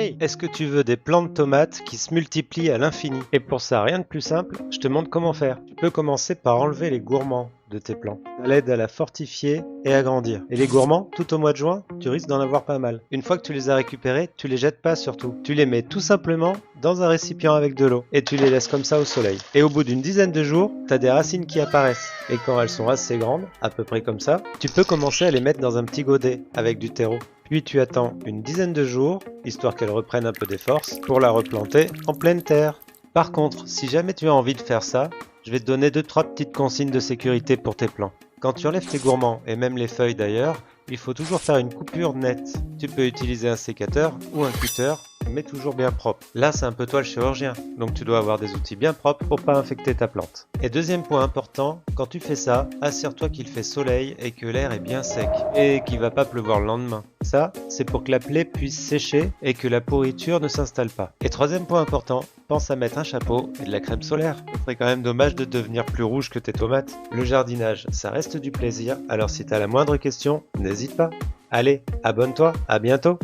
Hey, est-ce que tu veux des plants de tomates qui se multiplient à l'infini? Et pour ça, rien de plus simple, je te montre comment faire. Tu peux commencer par enlever les gourmands de tes plants. Ça l'aide à la fortifier et à grandir. Et les gourmands, tout au mois de juin, tu risques d'en avoir pas mal. Une fois que tu les as récupérés, tu les jettes pas surtout. Tu les mets tout simplement dans un récipient avec de l'eau et tu les laisses comme ça au soleil. Et au bout d'une dizaine de jours, tu as des racines qui apparaissent. Et quand elles sont assez grandes, à peu près comme ça, tu peux commencer à les mettre dans un petit godet avec du terreau. Puis tu attends une dizaine de jours, histoire qu'elle reprenne un peu des forces, pour la replanter en pleine terre. Par contre, si jamais tu as envie de faire ça, je vais te donner 2-3 petites consignes de sécurité pour tes plants. Quand tu enlèves tes gourmands, et même les feuilles d'ailleurs, il faut toujours faire une coupure nette. Tu peux utiliser un sécateur ou un cutter, mais toujours bien propre. Là, c'est un peu toi le chirurgien, donc tu dois avoir des outils bien propres pour pas infecter ta plante. Et deuxième point important, quand tu fais ça, assure-toi qu'il fait soleil et que l'air est bien sec, et qu'il va pas pleuvoir le lendemain. Ça, c'est pour que la plaie puisse sécher et que la pourriture ne s'installe pas. Et troisième point important, pense à mettre un chapeau et de la crème solaire. Ce serait quand même dommage de devenir plus rouge que tes tomates. Le jardinage, ça reste du plaisir, alors si t'as la moindre question, n'hésite pas. Allez, abonne-toi, à bientôt!